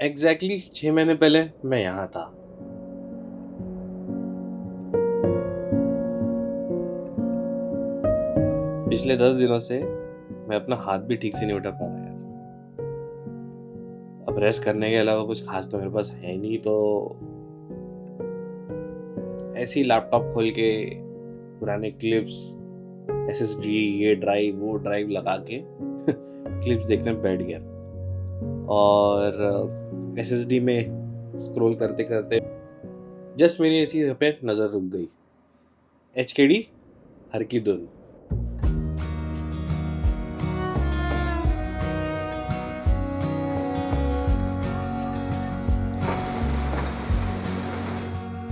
Exactly 6 महीने पहले मैं यहाँ था। पिछले 10 दिनों से मैं अपना हाथ भी ठीक से नहीं उठा पा रहा यार। अब रेस्ट करने के अलावा कुछ खास तो मेरे पास है नहीं, तो ऐसे ही लैपटॉप खोल के पुराने क्लिप्स, एसएसडी, ये ड्राइव वो ड्राइव लगा के क्लिप्स देखने बैठ गया। और एसएसडी में स्क्रॉल करते करते जस्ट मेरी ऐसी पे नज़र रुक गई, एचकेडी हर की धुन।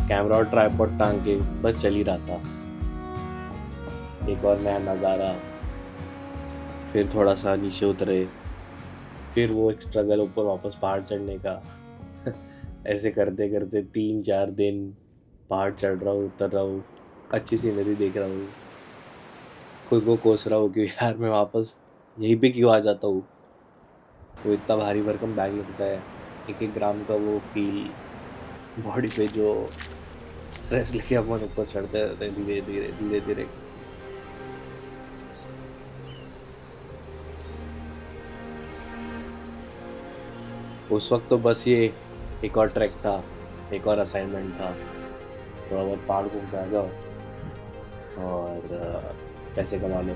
कैमरा और ट्राइपॉड टांग के बस चल ही रहा था। एक और नया नज़ारा, फिर थोड़ा सा नीचे उतरे, फिर वो एक स्ट्रगल ऊपर वापस पहाड़ चढ़ने का। ऐसे करते करते 3-4 दिन पहाड़ चढ़ रहा हूँ, उतर रहा हूँ, अच्छी सीनरी देख रहा हूँ, खुद को कोस रहा हूँ कि यार मैं वापस यहीं पे क्यों आ जाता हूँ। वो इतना भारी भरकम बैग लगता है, 1-1 ग्राम का वो फील बॉडी पे, जो स्ट्रेस लेके अपन ऊपर चढ़ते रहते हैं धीरे धीरे धीरे धीरे। उस वक्त तो बस ये एक और ट्रैक था, एक और असाइनमेंट था, थोड़ा बहुत पहाड़ घूम के आ जाओ और पैसे कमा लो।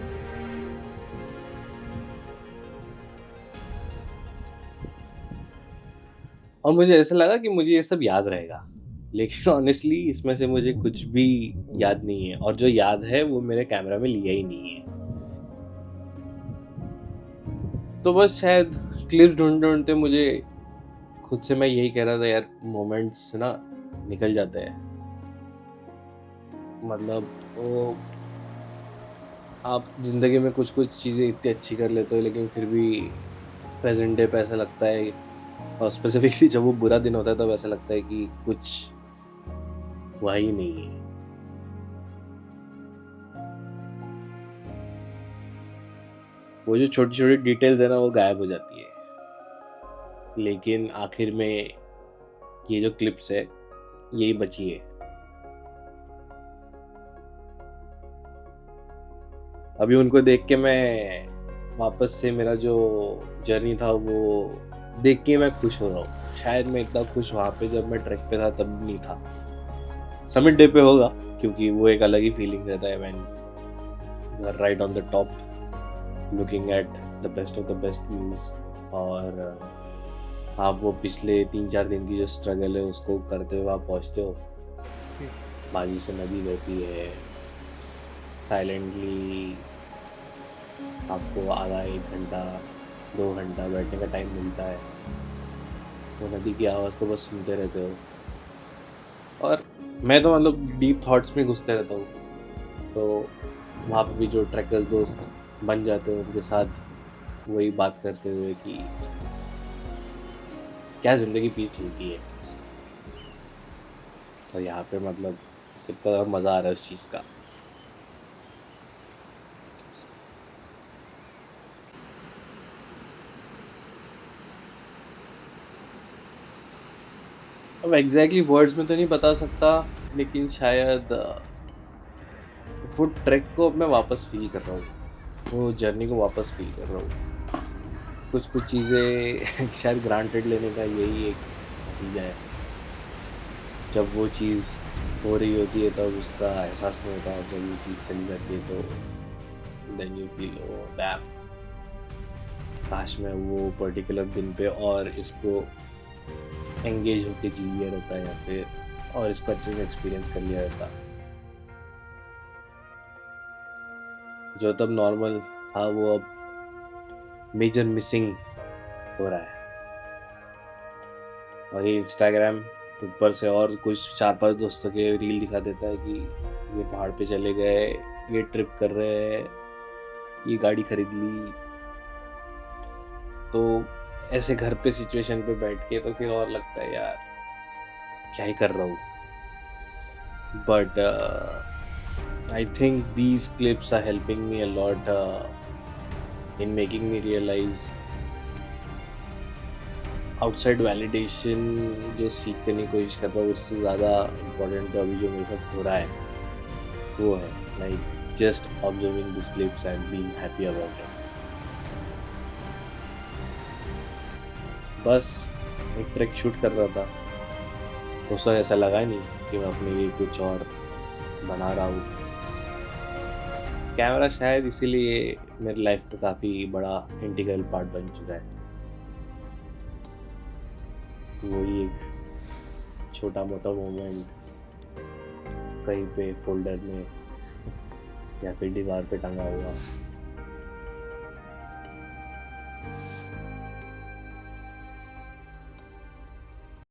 और मुझे ऐसा लगा कि मुझे ये सब याद रहेगा, लेकिन ऑनेस्टली इसमें से मुझे कुछ भी याद नहीं है, और जो याद है वो मेरे कैमरा में लिया ही नहीं है। तो बस शायद क्लिप्स ढूंढते ढूंढते मुझे खुद से मैं यही कह रहा था यार, मोमेंट्स ना निकल जाते हैं। मतलब वो आप ज़िंदगी में कुछ कुछ चीज़ें इतनी अच्छी कर लेते हो, लेकिन फिर भी प्रेजेंट डे पे ऐसा लगता है, और स्पेसिफिकली जब वो बुरा दिन होता है तब ऐसा लगता है कि कुछ हुआ ही नहीं है। वो जो छोटी छोटी डिटेल्स है ना वो गायब हो जाती है, लेकिन आखिर में ये जो क्लिप्स है यही बची है। अभी उनको देख के मैं वापस से, मेरा जो जर्नी था वो देख के मैं खुश हो रहा हूँ। शायद मैं इतना खुश वहाँ पे जब मैं ट्रैक पे था तब नहीं था। समिट डे पे होगा, क्योंकि वो एक अलग ही फीलिंग रहता है when you are right on the top, looking at the best of the best views. और आप वो पिछले 3-4 दिन की जो स्ट्रगल है उसको करते हुए आप पहुँचते हो, बाजू से नदी बहती है, साइलेंटली आपको आधा 1 घंटा 2 घंटा बैठने का टाइम मिलता है, वो नदी की आवाज़ को बस सुनते रहते हो। और मैं तो मतलब डीप थॉट्स में घुसते रहता हूँ, तो वहाँ पे भी जो ट्रैकर्स दोस्त बन जाते हैं उनके साथ वही बात करते हुए कि क्या ज़िंदगी पीछे चलती है। और यहाँ पे मतलब कितना मज़ा आ रहा है उस चीज़ का। अब एग्जैक्टली वर्ड्स में तो नहीं बता सकता, लेकिन शायद वो ट्रैक को अब मैं वापस फील कर रहा हूँ, वो जर्नी को वापस फील कर रहा हूँ। कुछ कुछ चीज़ें शायद ग्रांटेड लेने का यही एक नतीजा है। जब वो चीज़ हो रही होती है तब उसका एहसास नहीं होता, और जब वो चीज़ चली जाती है तो then you feel oh damn, काश मैं वो पर्टिकुलर दिन पे और इसको एंगेज होके जी लिया रहता, या फिर और इसको अच्छे से एक्सपीरियंस कर लिया रहता। जो तब नॉर्मल था वो अब मेजर मिसिंग हो रहा है। और ये इंस्टाग्राम ऊपर से और कुछ 4-5 दोस्तों के रील दिखा देता है कि ये पहाड़ पे चले गए, ये ट्रिप कर रहे हैं, ये गाड़ी खरीद ली। तो ऐसे घर पे सिचुएशन पे बैठ के तो फिर और लगता है यार क्या ही कर रहा हूँ। But I think these clips are helping me a lot in making me realize outside validation जो सीख करने की कोशिश कर रहा हूँ, उससे ज़्यादा इम्पोर्टेंट तो अभी जो मेरे साथ हो रहा है वो है like just observing this clips and being happy about it. बस एक ट्रैक शूट कर रहा था, उस वक्त ऐसा लगा ही नहीं कि मैं अपने लिए कुछ और बना रहा हूँ। कैमरा शायद इसीलिए मेरी लाइफ का काफ़ी बड़ा इंटीग्रल पार्ट बन चुका है। वही एक छोटा मोटा मोमेंट कहीं पे फोल्डर में या फिर दीवार पे टंगा हुआ